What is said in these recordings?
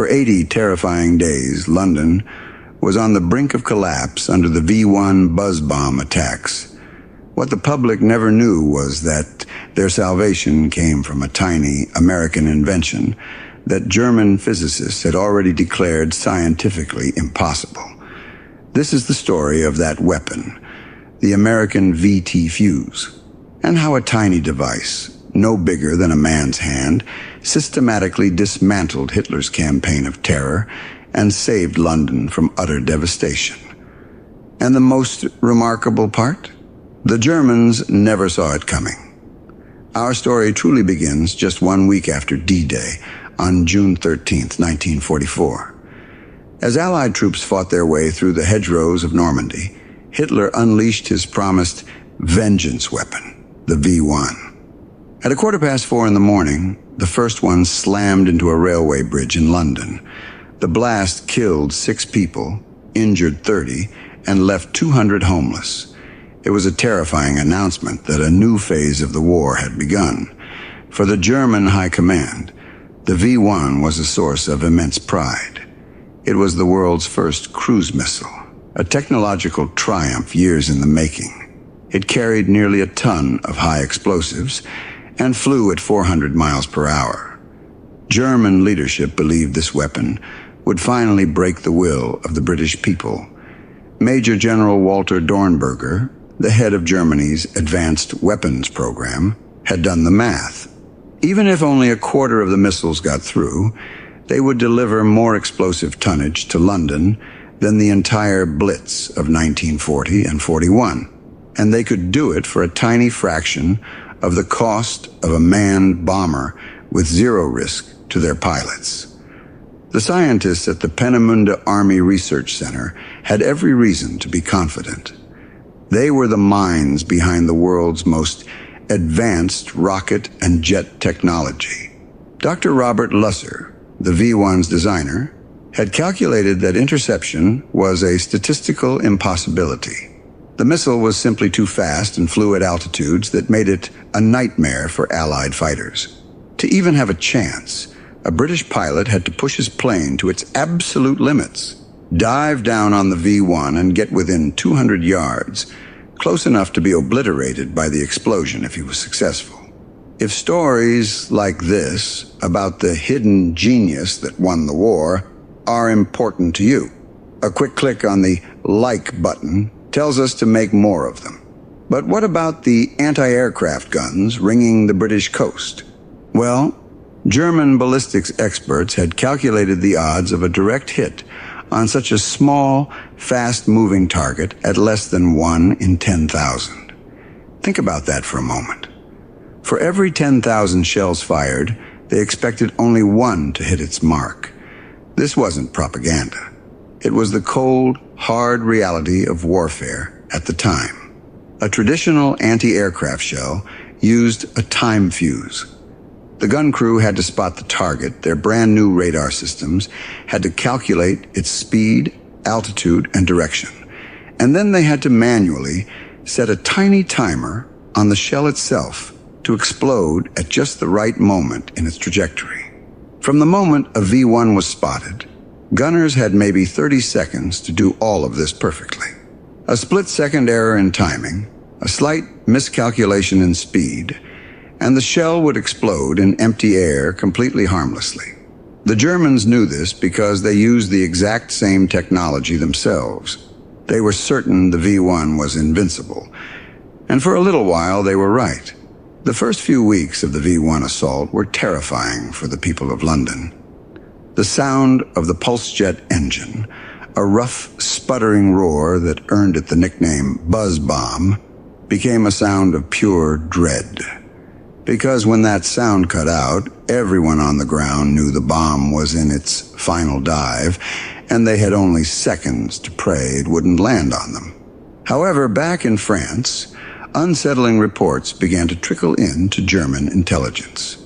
For 80 terrifying days, London was on the brink of collapse under the V-1 buzz bomb attacks. What the public never knew was that their salvation came from a tiny American invention that German physicists had already declared scientifically impossible. This is the story of that weapon, the American VT fuse, and how a tiny device, no bigger than a man's hand, systematically dismantled Hitler's campaign of terror and saved London from utter devastation. And the most remarkable part? The Germans never saw it coming. Our story truly begins just 1 week after D-Day, on June 13, 1944. As Allied troops fought their way through the hedgerows of Normandy, Hitler unleashed his promised vengeance weapon, the V-1. At 4:15 in the morning, the first one slammed into a railway bridge in London. The blast killed 6 people, injured 30, and left 200 homeless. It was a terrifying announcement that a new phase of the war had begun. For the German High Command, the V-1 was a source of immense pride. It was the world's first cruise missile, a technological triumph years in the making. It carried nearly a ton of high explosives and flew at 400 miles per hour. German leadership believed this weapon would finally break the will of the British people. Major General Walter Dornberger, the head of Germany's advanced weapons program, had done the math. Even if only a quarter of the missiles got through, they would deliver more explosive tonnage to London than the entire Blitz of 1940 and 41. And they could do it for a tiny fraction of the cost of a manned bomber with zero risk to their pilots. The scientists at the Peenemünde Army Research Center had every reason to be confident. They were the minds behind the world's most advanced rocket and jet technology. Dr. Robert Lusser, the V-1's designer, had calculated that interception was a statistical impossibility. The missile was simply too fast and flew at altitudes that made it a nightmare for Allied fighters. To even have a chance, a British pilot had to push his plane to its absolute limits, dive down on the V-1 and get within 200 yards, close enough to be obliterated by the explosion if he was successful. If stories like this about the hidden genius that won the war are important to you, a quick click on the like button tells us to make more of them. But what about the anti-aircraft guns ringing the British coast? Well, German ballistics experts had calculated the odds of a direct hit on such a small, fast-moving target at less than 1 in 10,000. Think about that for a moment. For every 10,000 shells fired, they expected only 1 to hit its mark. This wasn't propaganda. It was the cold, hard reality of warfare at the time. A traditional anti-aircraft shell used a time fuse. The gun crew had to spot the target. Their brand new radar systems had to calculate its speed, altitude, and direction. And then they had to manually set a tiny timer on the shell itself to explode at just the right moment in its trajectory. From the moment a V-1 was spotted, gunners had maybe 30 seconds to do all of this perfectly. A split-second error in timing, a slight miscalculation in speed, and the shell would explode in empty air completely harmlessly. The Germans knew this because they used the exact same technology themselves. They were certain the V-1 was invincible, and for a little while they were right. The first few weeks of the V-1 assault were terrifying for the people of London. The sound of the pulse jet engine, a rough, sputtering roar that earned it the nickname Buzz Bomb, became a sound of pure dread. Because when that sound cut out, everyone on the ground knew the bomb was in its final dive, and they had only seconds to pray it wouldn't land on them. However, back in France, unsettling reports began to trickle in to German intelligence.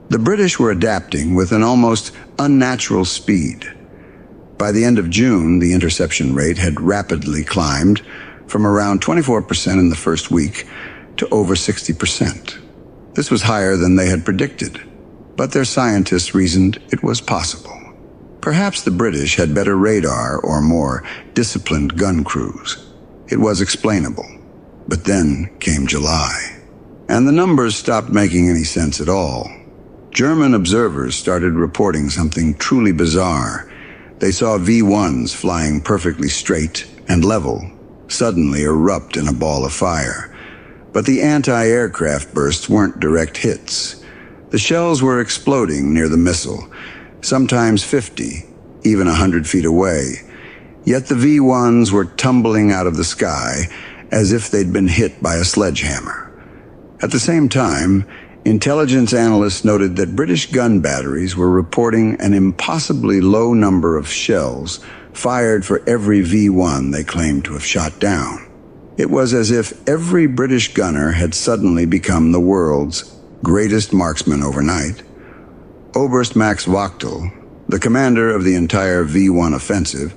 The British were adapting with an almost unnatural speed. By the end of June, the interception rate had rapidly climbed from around 24% in the first week to over 60%. This was higher than they had predicted, but their scientists reasoned it was possible. Perhaps the British had better radar or more disciplined gun crews. It was explainable. But then came July, and the numbers stopped making any sense at all. German observers started reporting something truly bizarre. They saw V-1s flying perfectly straight and level suddenly erupt in a ball of fire. But the anti-aircraft bursts weren't direct hits. The shells were exploding near the missile, sometimes 50, even 100 feet away. Yet the V-1s were tumbling out of the sky as if they'd been hit by a sledgehammer. At the same time, intelligence analysts noted that British gun batteries were reporting an impossibly low number of shells fired for every V-1 they claimed to have shot down. It was as if every British gunner had suddenly become the world's greatest marksman overnight. Oberst Max Wachtel, the commander of the entire V-1 offensive,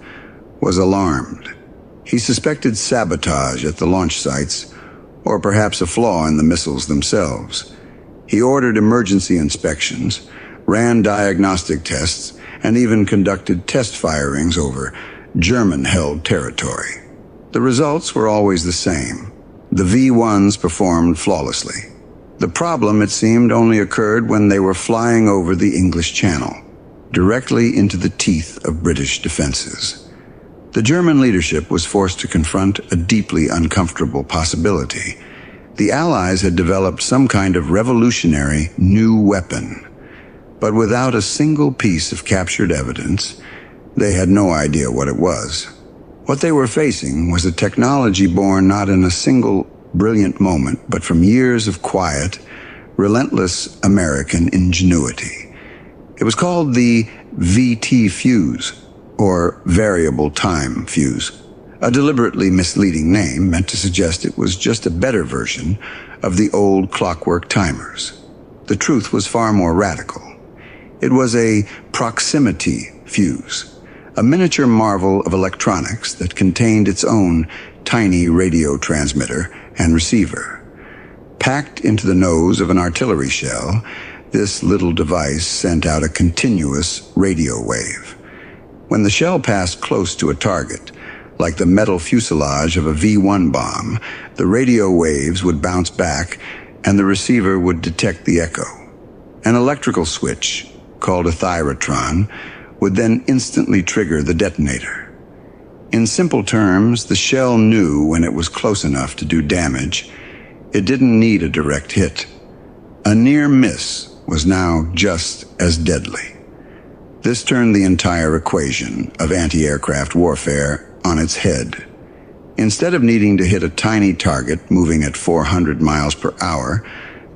was alarmed. He suspected sabotage at the launch sites, or perhaps a flaw in the missiles themselves. He ordered emergency inspections, ran diagnostic tests, and even conducted test firings over German-held territory. The results were always the same. The V-1s performed flawlessly. The problem, it seemed, only occurred when they were flying over the English Channel, directly into the teeth of British defenses. The German leadership was forced to confront a deeply uncomfortable possibility. The Allies had developed some kind of revolutionary new weapon, but without a single piece of captured evidence, they had no idea what it was. What they were facing was a technology born not in a single brilliant moment, but from years of quiet, relentless American ingenuity. It was called the VT fuse, or variable time fuse, a deliberately misleading name meant to suggest it was just a better version of the old clockwork timers. The truth was far more radical. It was a proximity fuse, a miniature marvel of electronics that contained its own tiny radio transmitter and receiver. Packed into the nose of an artillery shell, this little device sent out a continuous radio wave. When the shell passed close to a target, like the metal fuselage of a V-1 bomb, the radio waves would bounce back and the receiver would detect the echo. An electrical switch, called a thyrotron, would then instantly trigger the detonator. In simple terms, the shell knew when it was close enough to do damage. It didn't need a direct hit. A near miss was now just as deadly. This turned the entire equation of anti-aircraft warfare on its head. Instead of needing to hit a tiny target moving at 400 miles per hour,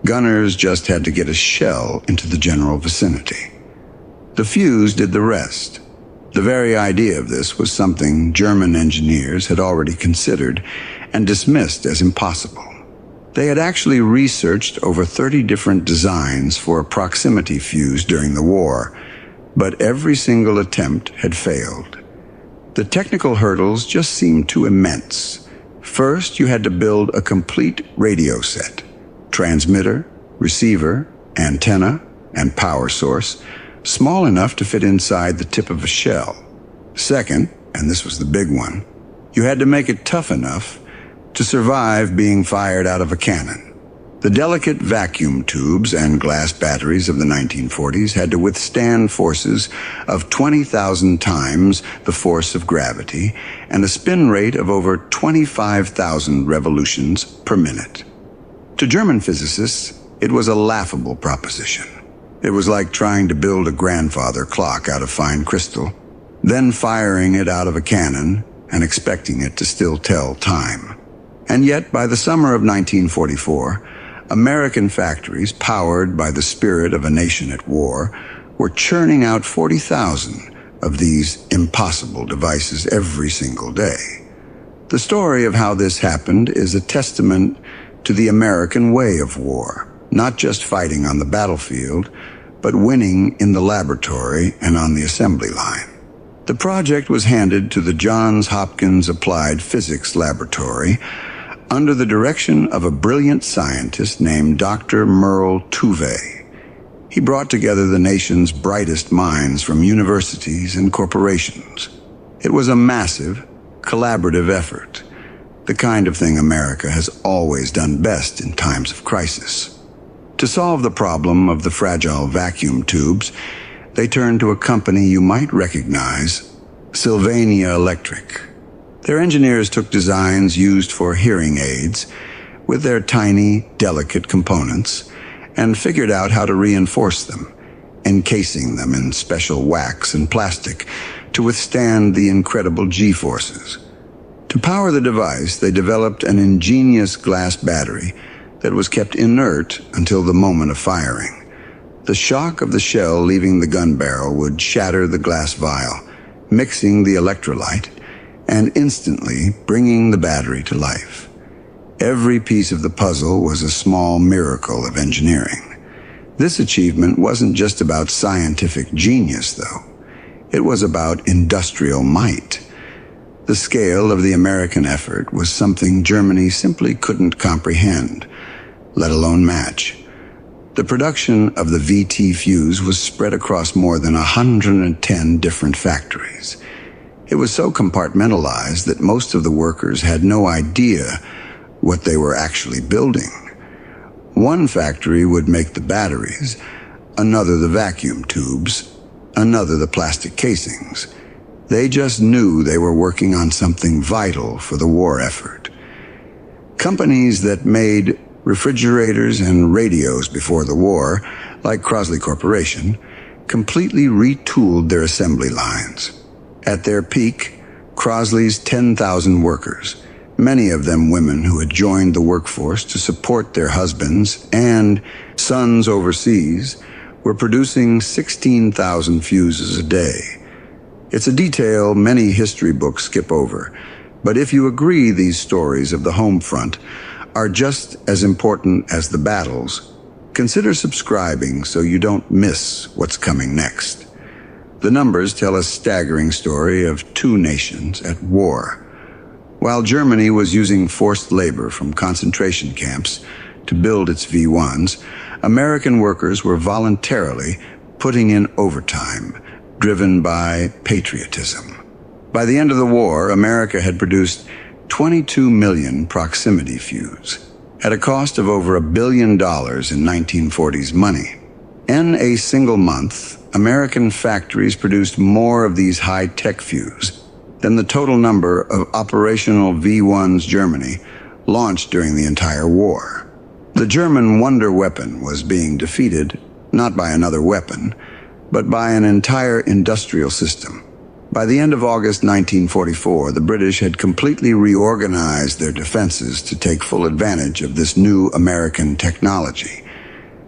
gunners just had to get a shell into the general vicinity. The fuse did the rest. The very idea of this was something German engineers had already considered and dismissed as impossible. They had actually researched over 30 different designs for a proximity fuse during the war, but every single attempt had failed. The technical hurdles just seemed too immense. First, you had to build a complete radio set: transmitter, receiver, antenna, and power source, small enough to fit inside the tip of a shell. Second, and this was the big one, you had to make it tough enough to survive being fired out of a cannon. The delicate vacuum tubes and glass batteries of the 1940s had to withstand forces of 20,000 times the force of gravity and a spin rate of over 25,000 revolutions per minute. To German physicists, it was a laughable proposition. It was like trying to build a grandfather clock out of fine crystal, then firing it out of a cannon and expecting it to still tell time. And yet, by the summer of 1944, American factories, powered by the spirit of a nation at war, were churning out 40,000 of these impossible devices every single day. The story of how this happened is a testament to the American way of war, not just fighting on the battlefield, but winning in the laboratory and on the assembly line. The project was handed to the Johns Hopkins Applied Physics Laboratory under the direction of a brilliant scientist named Dr. Merle Tuve. He brought together the nation's brightest minds from universities and corporations. It was a massive, collaborative effort, the kind of thing America has always done best in times of crisis. To solve the problem of the fragile vacuum tubes, they turned to a company you might recognize, Sylvania Electric. Their engineers took designs used for hearing aids with their tiny, delicate components and figured out how to reinforce them, encasing them in special wax and plastic to withstand the incredible G-forces. To power the device, they developed an ingenious glass battery that was kept inert until the moment of firing. The shock of the shell leaving the gun barrel would shatter the glass vial, mixing the electrolyte and instantly bringing the battery to life. Every piece of the puzzle was a small miracle of engineering. This achievement wasn't just about scientific genius, though. It was about industrial might. The scale of the American effort was something Germany simply couldn't comprehend, let alone match. The production of the VT fuse was spread across more than 110 different factories. It was so compartmentalized that most of the workers had no idea what they were actually building. One factory would make the batteries, another the vacuum tubes, another the plastic casings. They just knew they were working on something vital for the war effort. Companies that made refrigerators and radios before the war, like Crosley Corporation, completely retooled their assembly lines. At their peak, Crosley's 10,000 workers, many of them women who had joined the workforce to support their husbands and sons overseas, were producing 16,000 fuses a day. It's a detail many history books skip over, but if you agree these stories of the home front are just as important as the battles, consider subscribing so you don't miss what's coming next. The numbers tell a staggering story of two nations at war. While Germany was using forced labor from concentration camps to build its V-1s, American workers were voluntarily putting in overtime, driven by patriotism. By the end of the war, America had produced 22 million proximity fuse, at a cost of over $1 billion in 1940s money. In a single month, American factories produced more of these high-tech fuse than the total number of operational V-1s Germany launched during the entire war. The German wonder weapon was being defeated not by another weapon, but by an entire industrial system. By the end of August 1944, the British had completely reorganized their defenses to take full advantage of this new American technology.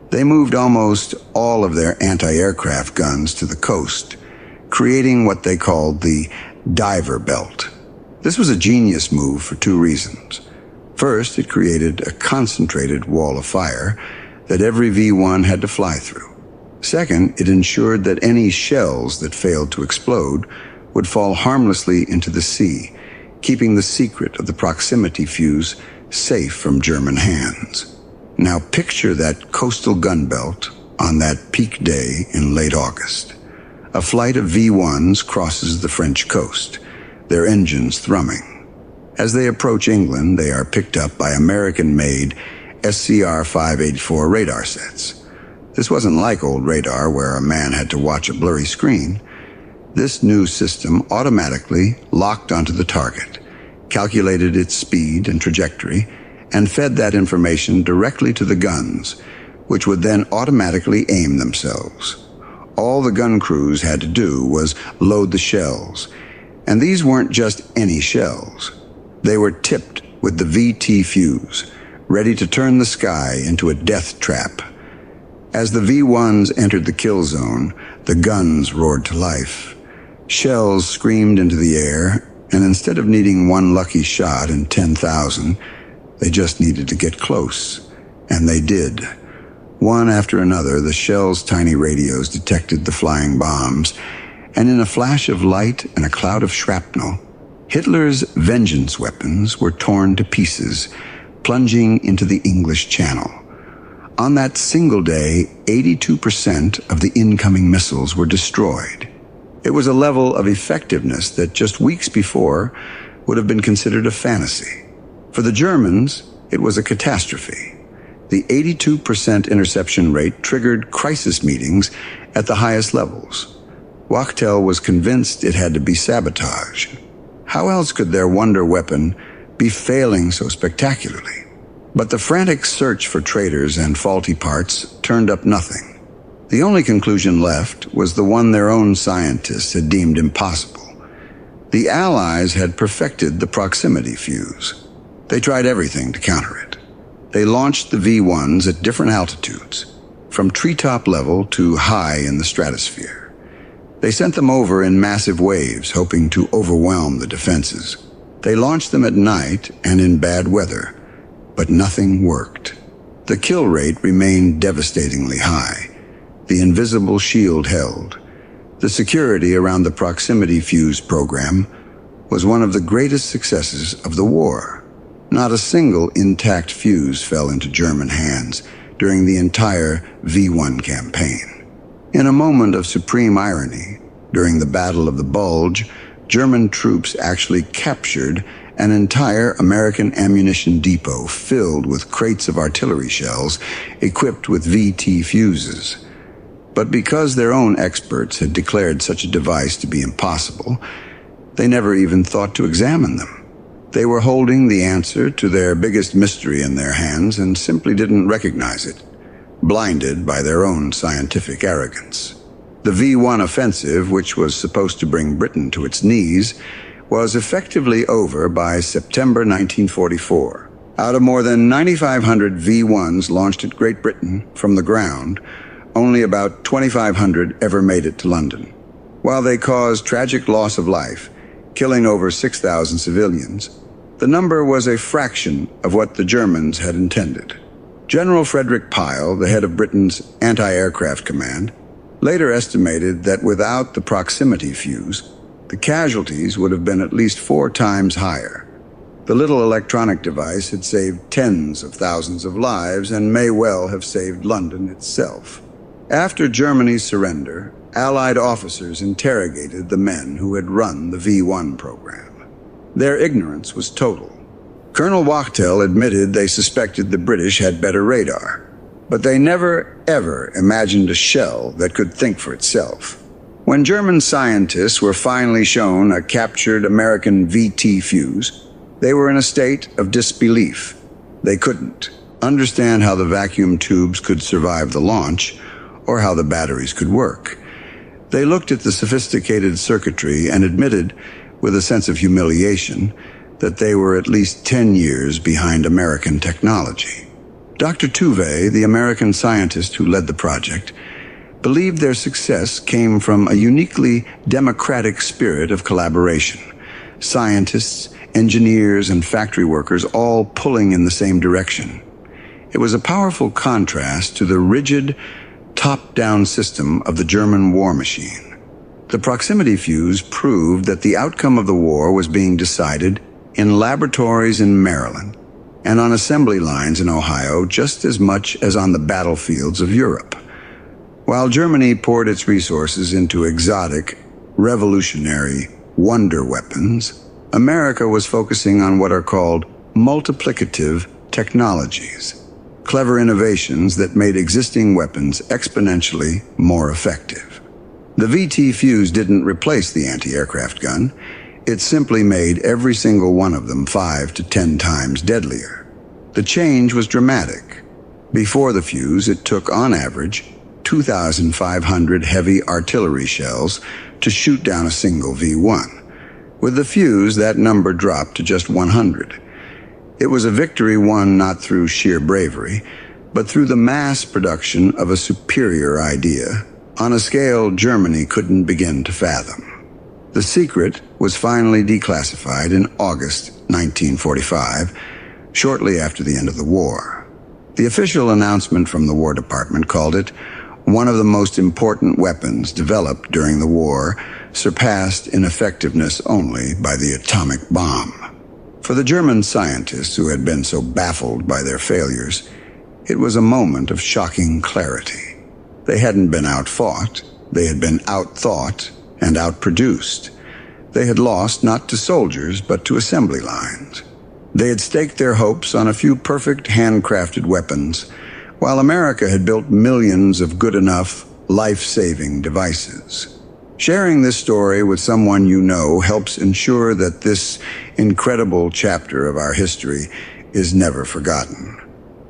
They moved almost all of their anti-aircraft guns to the coast, creating what they called the diver belt. This was a genius move for two reasons. First, it created a concentrated wall of fire that every V-1 had to fly through. Second, it ensured that any shells that failed to explode would fall harmlessly into the sea, keeping the secret of the proximity fuse safe from German hands. Now picture that coastal gun belt on that peak day in late August. A flight of V-1s crosses the French coast, their engines thrumming. As they approach England, they are picked up by American-made SCR-584 radar sets. This wasn't like old radar where a man had to watch a blurry screen. This new system automatically locked onto the target, calculated its speed and trajectory, and fed that information directly to the guns, which would then automatically aim themselves. All the gun crews had to do was load the shells, and these weren't just any shells. They were tipped with the VT fuse, ready to turn the sky into a death trap. As the V-1s entered the kill zone, the guns roared to life. Shells screamed into the air, and instead of needing one lucky shot in 10,000, they just needed to get close. And they did. One after another, the shells' tiny radios detected the flying bombs, and in a flash of light and a cloud of shrapnel, Hitler's vengeance weapons were torn to pieces, plunging into the English Channel. On that single day, 82% of the incoming missiles were destroyed. It was a level of effectiveness that just weeks before would have been considered a fantasy. For the Germans, it was a catastrophe. The 82% interception rate triggered crisis meetings at the highest levels. Wachtel was convinced it had to be sabotage. How else could their wonder weapon be failing so spectacularly? But the frantic search for traitors and faulty parts turned up nothing. The only conclusion left was the one their own scientists had deemed impossible. The Allies had perfected the proximity fuse. They tried everything to counter it. They launched the V-1s at different altitudes, from treetop level to high in the stratosphere. They sent them over in massive waves, hoping to overwhelm the defenses. They launched them at night and in bad weather, but nothing worked. The kill rate remained devastatingly high. The invisible shield held. The security around the proximity fuse program was one of the greatest successes of the war. Not a single intact fuse fell into German hands during the entire V-1 campaign. In a moment of supreme irony, during the Battle of the Bulge, German troops actually captured an entire American ammunition depot filled with crates of artillery shells equipped with VT fuses. But because their own experts had declared such a device to be impossible, they never even thought to examine them. They were holding the answer to their biggest mystery in their hands and simply didn't recognize it, blinded by their own scientific arrogance. The V-1 offensive, which was supposed to bring Britain to its knees, was effectively over by September 1944. Out of more than 9,500 V-1s launched at Great Britain from the ground, only about 2,500 ever made it to London. While they caused tragic loss of life, killing over 6,000 civilians, the number was a fraction of what the Germans had intended. General Frederick Pyle, the head of Britain's anti-aircraft command, later estimated that without the proximity fuse, the casualties would have been at least 4 times higher. The little electronic device had saved tens of thousands of lives and may well have saved London itself. After Germany's surrender, Allied officers interrogated the men who had run the V-1 program. Their ignorance was total. Colonel Wachtel admitted they suspected the British had better radar, but they never, ever imagined a shell that could think for itself. When German scientists were finally shown a captured American VT fuse, they were in a state of disbelief. They couldn't understand how the vacuum tubes could survive the launch, or how the batteries could work. They looked at the sophisticated circuitry and admitted, with a sense of humiliation, that they were at least 10 years behind American technology. Dr. Tuve, the American scientist who led the project, believed their success came from a uniquely democratic spirit of collaboration. Scientists, engineers, and factory workers all pulling in the same direction. It was a powerful contrast to the rigid, top-down system of the German war machine. The proximity fuse proved that the outcome of the war was being decided in laboratories in Maryland and on assembly lines in Ohio just as much as on the battlefields of Europe. While Germany poured its resources into exotic, revolutionary wonder weapons, America was focusing on what are called multiplicative technologies. Clever innovations that made existing weapons exponentially more effective. The VT fuse didn't replace the anti-aircraft gun. It simply made every single one of them 5 to 10 times deadlier. The change was dramatic. Before the fuse, it took, on average, 2,500 heavy artillery shells to shoot down a single V-1. With the fuse, that number dropped to just 100. It was a victory won not through sheer bravery, but through the mass production of a superior idea, on a scale Germany couldn't begin to fathom. The secret was finally declassified in August 1945, shortly after the end of the war. The official announcement from the War Department called it one of the most important weapons developed during the war, surpassed in effectiveness only by the atomic bomb. For the German scientists who had been so baffled by their failures, It was a moment of shocking clarity. They hadn't been outfought, they had been outthought and outproduced. They had lost not to soldiers, but to assembly lines. They had staked their hopes on a few perfect handcrafted weapons, while America had built millions of good enough, life-saving devices. Sharing this story with someone you know helps ensure that this incredible chapter of our history is never forgotten.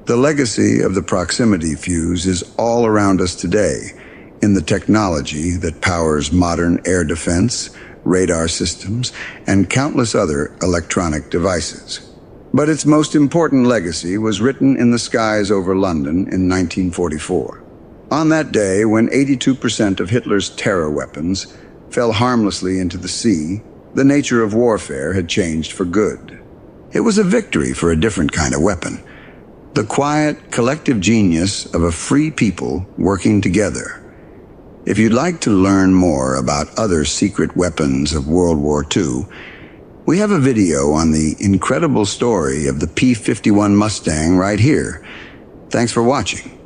The legacy of the proximity fuse is all around us today, in the technology that powers modern air defense, radar systems, and countless other electronic devices. But its most important legacy was written in the skies over London in 1944. On that day, when 82% of Hitler's terror weapons fell harmlessly into the sea, the nature of warfare had changed for good. It was a victory for a different kind of weapon, the quiet, collective genius of a free people working together. If you'd like to learn more about other secret weapons of World War II, we have a video on the incredible story of the P-51 Mustang right here. Thanks for watching.